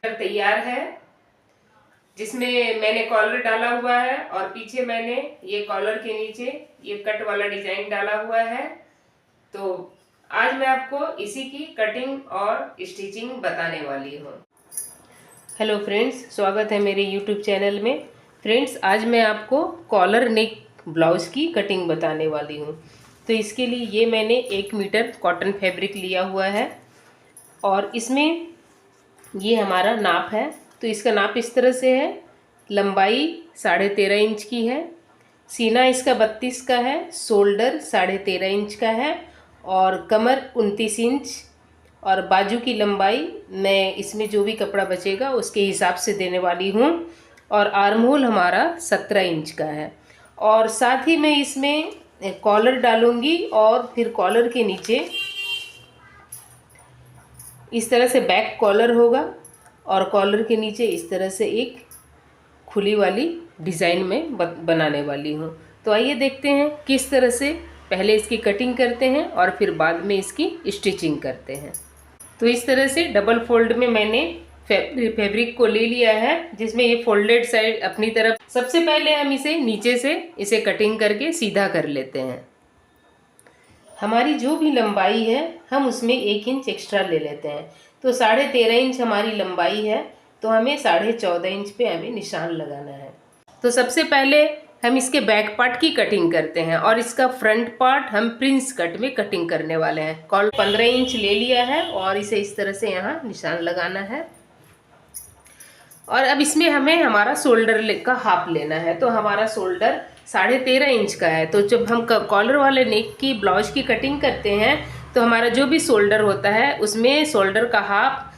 तैयार है, जिसमें मैंने कॉलर डाला हुआ है और पीछे मैंने ये कॉलर के नीचे ये कट वाला डिजाइन डाला हुआ है। तो आज मैं आपको इसी की कटिंग और स्टिचिंग बताने वाली हूँ। हेलो फ्रेंड्स, स्वागत है मेरे यूट्यूब चैनल में। फ्रेंड्स, आज मैं आपको कॉलर नेक ब्लाउज़ की कटिंग बताने वाली हूँ। तो इसके लिए ये मैंने 1 मीटर कॉटन फैब्रिक लिया हुआ है और इसमें ये हमारा नाप है। तो इसका नाप इस तरह से है। लंबाई 13.5 इंच की है, सीना इसका 32 का है, शोल्डर 13.5 इंच का है और कमर 29 इंच और बाजू की लंबाई मैं इसमें जो भी कपड़ा बचेगा उसके हिसाब से देने वाली हूँ। और आर्म होल हमारा 17 इंच का है। और साथ ही मैं इसमें कॉलर डालूँगी और फिर कॉलर के नीचे इस तरह से बैक कॉलर होगा और कॉलर के नीचे इस तरह से एक खुली वाली डिज़ाइन में बनाने वाली हूँ। तो आइए देखते हैं किस तरह से पहले इसकी कटिंग करते हैं और फिर बाद में इसकी स्टिचिंग करते हैं। तो इस तरह से डबल फोल्ड में मैंने फैब्रिक को ले लिया है, जिसमें ये फोल्डेड साइड अपनी तरफ। सबसे पहले हम इसे नीचे से इसे कटिंग करके सीधा कर लेते हैं। हमारी जो भी लंबाई है हम उसमें 1 इंच एक्स्ट्रा ले लेते हैं। तो 13.5 इंच हमारी लंबाई है, तो हमें 14.5 इंच पे हमें निशान लगाना है। तो सबसे पहले हम इसके बैक पार्ट की कटिंग करते हैं और इसका फ्रंट पार्ट हम प्रिंस कट में कटिंग करने वाले हैं। कॉल 15 इंच ले लिया है और इसे इस तरह से यहाँ निशान लगाना है। और अब इसमें हमें हमारा शोल्डर का हाफ लेना है। तो हमारा शोल्डर 13.5 इंच का है। तो जब हम कॉलर वाले नेक की ब्लाउज की कटिंग करते हैं तो हमारा जो भी शोल्डर होता है उसमें शोल्डर का हाफ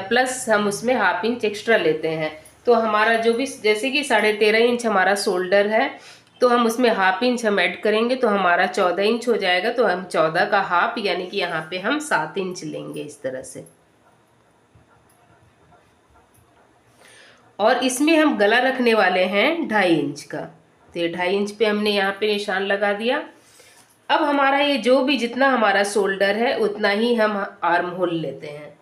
प्लस हम उसमें ½ इंच एक्स्ट्रा लेते हैं। तो हमारा जो भी, जैसे कि 13.5 इंच हमारा शोल्डर है, तो हम उसमें ½ इंच हम ऐड करेंगे तो हमारा 14 इंच हो जाएगा। तो हम 14 का हाफ यानी कि यहाँ पे हम 7 इंच लेंगे इस तरह से। और इसमें हम गला रखने वाले हैं 2.5 इंच का। तो ये 2.5 इंच पे हमने यहाँ पे निशान लगा दिया। अब हमारा ये जो भी जितना हमारा शोल्डर है उतना ही हम आर्म होल लेते हैं।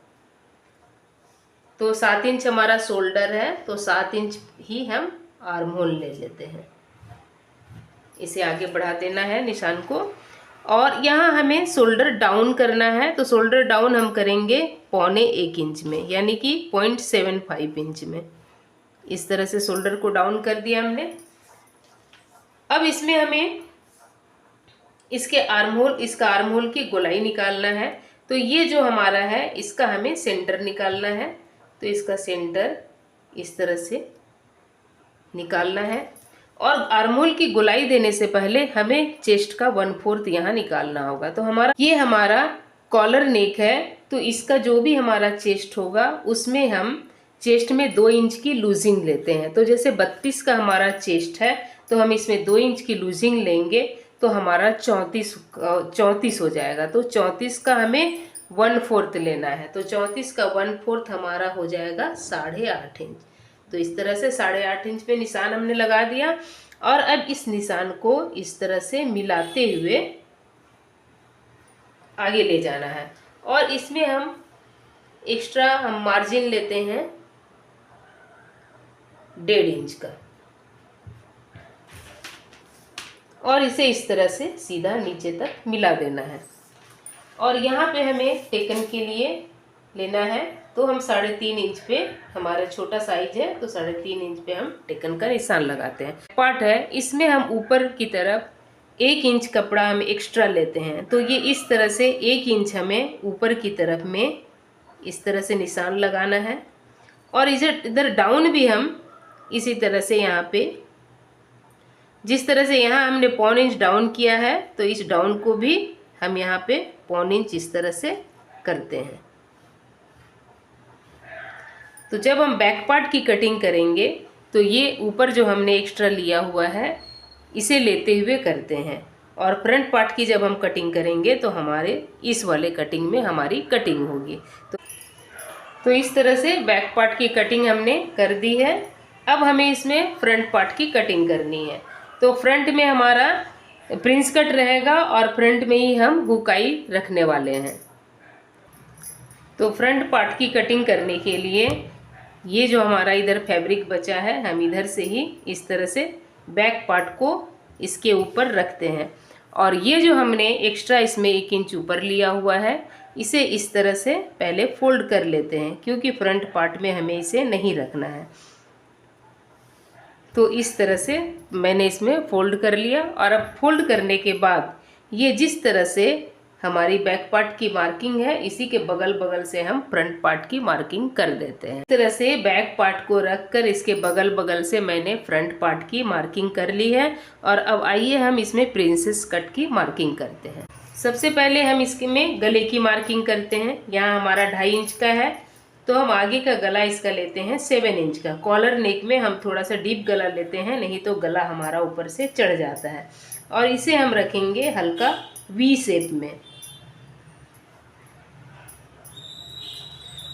तो 7 इंच हमारा शोल्डर है, तो 7 इंच ही हम आर्म होल ले लेते हैं। इसे आगे बढ़ा देना है निशान को। और यहाँ हमें शोल्डर डाउन करना है। तो शोल्डर डाउन हम करेंगे 1.25 इंच में, यानी कि 0.75 इंच में। इस तरह से शोल्डर को डाउन कर दिया हमने। अब इसमें हमें इसका आर्म होल की गोलाई निकालना है। तो ये जो हमारा है इसका हमें सेंटर निकालना है। तो इसका सेंटर इस तरह से निकालना है। और आर्म होल की गोलाई देने से पहले हमें चेस्ट का 1/4 यहाँ निकालना होगा। तो हमारा कॉलर नेक है, तो इसका जो भी हमारा चेस्ट होगा उसमें हम चेस्ट में 2 इंच की लूजिंग लेते हैं। तो जैसे 32 का हमारा चेस्ट है तो हम इसमें 2 इंच की लूजिंग लेंगे तो हमारा 34 हो जाएगा। तो 34 का हमें 1/4 लेना है। तो 34 का 1/4 हमारा हो जाएगा 8.5 इंच। तो इस तरह से 8.5 इंच पे निशान हमने लगा दिया। और अब इस निशान को इस तरह से मिलाते हुए आगे ले जाना है। और इसमें हम एक्स्ट्रा हम मार्जिन लेते हैं 1.5 इंच का और इसे इस तरह से सीधा नीचे तक मिला देना है। और यहाँ पे हमें टेकन के लिए लेना है। तो हम 3.5 इंच पे, हमारा छोटा साइज है तो 3.5 इंच पे हम टेकन का निशान लगाते हैं। पार्ट है, इसमें हम ऊपर की तरफ 1 इंच कपड़ा हम एक्स्ट्रा लेते हैं। तो ये इस तरह से 1 इंच हमें ऊपर की तरफ में इस तरह से निशान लगाना है। और इधर डाउन भी हम इसी तरह से यहाँ पे, जिस तरह से यहाँ हमने 0.25 इंच डाउन किया है तो इस डाउन को भी हम यहाँ पे 0.25 इंच इस तरह से करते हैं। तो जब हम बैक पार्ट की कटिंग करेंगे तो ये ऊपर जो हमने एक्स्ट्रा लिया हुआ है इसे लेते हुए करते हैं। और फ्रंट पार्ट की जब हम कटिंग करेंगे तो हमारे इस वाले कटिंग में हमारी कटिंग होगी। तो इस तरह से बैक पार्ट की कटिंग हमने कर दी है। अब हमें इसमें फ्रंट पार्ट की कटिंग करनी है। तो फ्रंट में हमारा प्रिंस कट रहेगा और फ्रंट में ही हम हुकाई रखने वाले हैं। तो फ्रंट पार्ट की कटिंग करने के लिए ये जो हमारा इधर फैब्रिक बचा है, हम इधर से ही इस तरह से बैक पार्ट को इसके ऊपर रखते हैं। और ये जो हमने एक्स्ट्रा इसमें 1 इंच ऊपर लिया हुआ है, इसे इस तरह से पहले फोल्ड कर लेते हैं, क्योंकि फ्रंट पार्ट में हमें इसे नहीं रखना है। तो इस तरह से मैंने इसमें फोल्ड कर लिया। और अब फोल्ड करने के बाद ये जिस तरह से हमारी बैक पार्ट की मार्किंग है, इसी के बगल बगल से हम फ्रंट पार्ट की मार्किंग कर देते हैं। इस तरह से बैक पार्ट को रखकर इसके बगल बगल से मैंने फ्रंट पार्ट की मार्किंग कर ली है। और अब आइए हम इसमें प्रिंसेस कट की मार्किंग करते हैं। सबसे पहले हम इसमें गले की मार्किंग करते हैं। यहाँ हमारा 2.5 इंच का है, तो हम आगे का गला इसका लेते हैं 7 इंच का। कॉलर नेक में हम थोड़ा सा डीप गला लेते हैं, नहीं तो गला हमारा ऊपर से चढ़ जाता है। और इसे हम रखेंगे हल्का वी शेप में।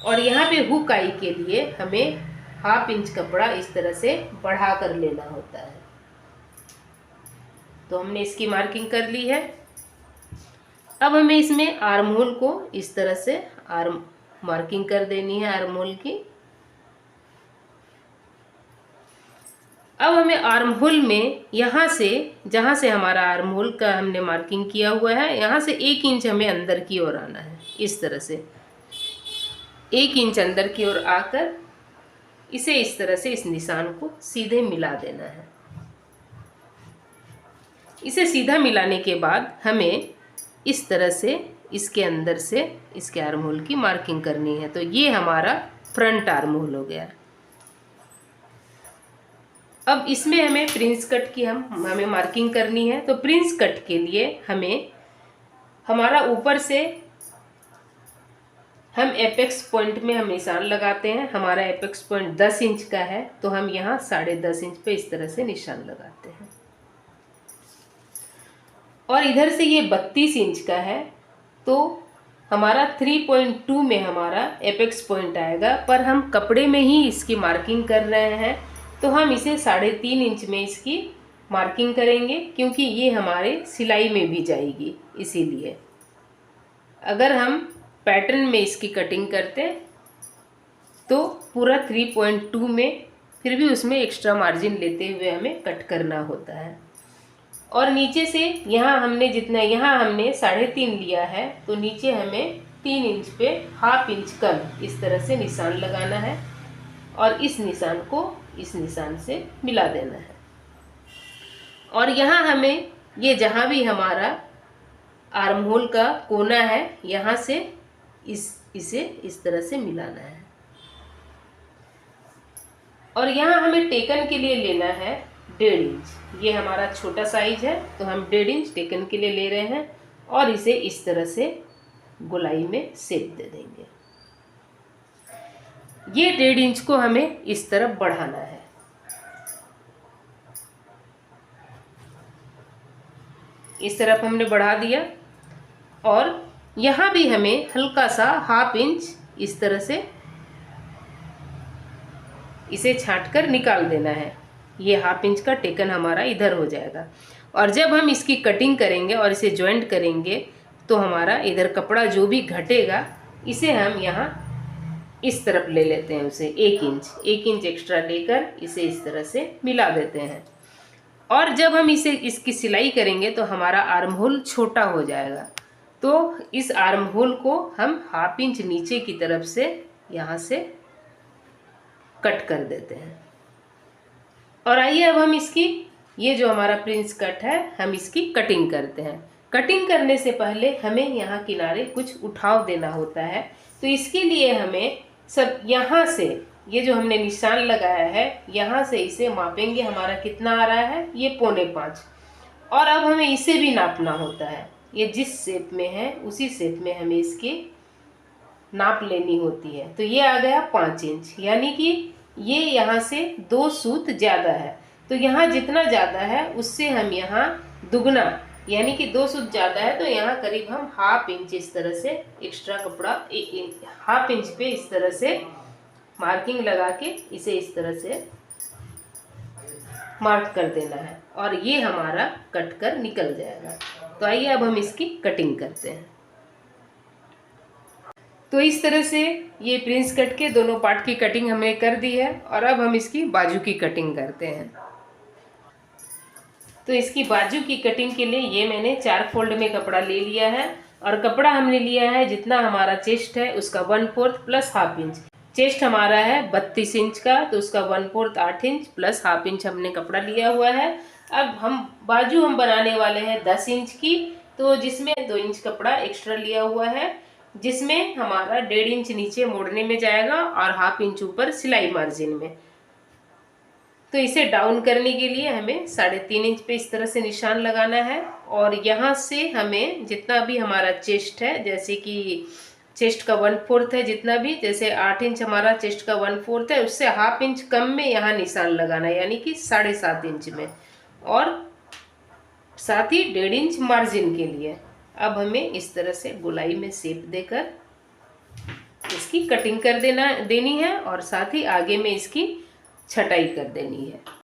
और यहाँ पे हुक आई के लिए हमें 1/2 इंच कपड़ा इस तरह से बढ़ा कर लेना होता है। तो हमने इसकी मार्किंग कर ली है। अब हमें इसमें आर्म होल को इस तरह से मार्किंग कर देनी है, आर्म होल की। अब हमें आर्म होल में यहाँ से, जहाँ से हमारा आर्म होल का हमने मार्किंग किया हुआ है, यहाँ से 1 इंच हमें अंदर की ओर आना है। इस तरह से 1 इंच अंदर की ओर आकर इसे इस तरह से इस निशान को सीधे मिला देना है। इसे सीधा मिलाने के बाद हमें इस तरह से इसके अंदर से इसके आर्म होल की मार्किंग करनी है। तो ये हमारा फ्रंट आर्म होल हो गया। अब इसमें हमें प्रिंस कट की हमें मार्किंग करनी है। तो प्रिंस कट के लिए हमें हमारा ऊपर से हम एपेक्स पॉइंट में हम निशान लगाते हैं। हमारा एपेक्स पॉइंट 10 इंच का है, तो हम यहाँ 10.5 इंच पे इस तरह से निशान लगाते हैं। और इधर से ये 32 इंच का है, तो हमारा 3.2 में हमारा एपेक्स पॉइंट आएगा। पर हम कपड़े में ही इसकी मार्किंग कर रहे हैं, तो हम इसे 3.5 इंच में इसकी मार्किंग करेंगे, क्योंकि ये हमारे सिलाई में भी जाएगी। इसीलिए अगर हम पैटर्न में इसकी कटिंग करते तो पूरा 3.2 में, फिर भी उसमें एक्स्ट्रा मार्जिन लेते हुए हमें कट करना होता है। और नीचे से यहाँ हमने जितना, यहाँ हमने 3.5 लिया है, तो नीचे हमें 3 इंच पे 1/2 इंच कम इस तरह से निशान लगाना है। और इस निशान को इस निशान से मिला देना है। और यहाँ हमें ये जहाँ भी हमारा आर्म होल का कोना है, यहाँ से इसे इस तरह से मिलाना है। और यहाँ हमें टेकन के लिए लेना है 1.5 इंच। ये हमारा छोटा साइज है, तो हम 1.5 इंच टेकन के लिए ले रहे हैं। और इसे इस तरह से गोलाई में शेप दे देंगे। ये 1.5 इंच को हमें इस तरफ बढ़ाना है। इस तरफ हमने बढ़ा दिया। और यहाँ भी हमें हल्का सा 1/2 इंच इस तरह से इसे छांटकर निकाल देना है। ये 1/2 इंच का टेकन हमारा इधर हो जाएगा। और जब हम इसकी कटिंग करेंगे और इसे जॉइंट करेंगे, तो हमारा इधर कपड़ा जो भी घटेगा, इसे हम यहाँ इस तरफ ले लेते हैं, उसे 1 इंच एक्स्ट्रा लेकर इसे इस तरह से मिला देते हैं। और जब हम इसकी सिलाई करेंगे, तो हमारा आर्म होल छोटा हो जाएगा। तो इस आर्म होल को हम 1/2 इंच नीचे की तरफ से यहाँ से कट कर देते हैं। और आइए अब हम इसकी, ये जो हमारा प्रिंस कट है, हम इसकी कटिंग करते हैं। कटिंग करने से पहले हमें यहाँ किनारे कुछ उठाव देना होता है। तो इसके लिए हमें सब यहाँ से, ये जो हमने निशान लगाया है, यहाँ से इसे मापेंगे। हमारा कितना आ रहा है, ये 4.25। और अब हमें इसे भी नापना होता है। ये जिस शेप में है उसी शेप में हमें इसकी नाप लेनी होती है। तो ये आ गया 5 इंच, यानी कि ये यहाँ से 2 सूत ज़्यादा है। तो यहाँ जितना ज़्यादा है उससे हम यहाँ दुगना, यानी कि 2 सूत ज़्यादा है, तो यहाँ करीब हम 1/2 इंच इस तरह से एक्स्ट्रा कपड़ा 1/2 इंच पे इस तरह से मार्किंग लगा के इसे इस तरह से मार्क कर देना है। और ये हमारा कट कर निकल जाएगा। तो आइए अब हम इसकी कटिंग करते हैं। तो इस तरह से ये प्रिंस कट के दोनों पार्ट की कटिंग हमें कर दी है और अब हम इसकी बाजू की कटिंग करते हैं। तो इसकी बाजू की कटिंग के लिए ये मैंने 4 फोल्ड में कपड़ा ले लिया है और कपड़ा हमने लिया है जितना हमारा चेस्ट है उसका 1/4 प्लस हाफ इंच। चेस्ट हमारा है 32 इंच का, तो उसका 1/4 8 इंच प्लस हाफ इंच हमने कपड़ा लिया हुआ है। अब हम बाजू हम बनाने वाले हैं 10 इंच की, तो जिसमें 2 इंच कपड़ा एक्स्ट्रा लिया हुआ है, जिसमें हमारा 1.5 इंच नीचे मोड़ने में जाएगा और हाफ इंच ऊपर सिलाई मार्जिन में। तो इसे डाउन करने के लिए हमें 3.5 इंच पे इस तरह से निशान लगाना है और यहाँ से हमें जितना भी हमारा चेस्ट है, जैसे कि चेस्ट का 1/4 है, जितना भी जैसे 8 इंच हमारा चेस्ट का 1/4 है, उससे हाफ इंच कम में यहाँ निशान लगाना है, यानी कि 7.5 इंच में, और साथ ही 1.5 इंच मार्जिन के लिए। अब हमें इस तरह से गोलाई में शेप देकर इसकी कटिंग कर देनी है और साथ ही आगे में इसकी छटाई कर देनी है।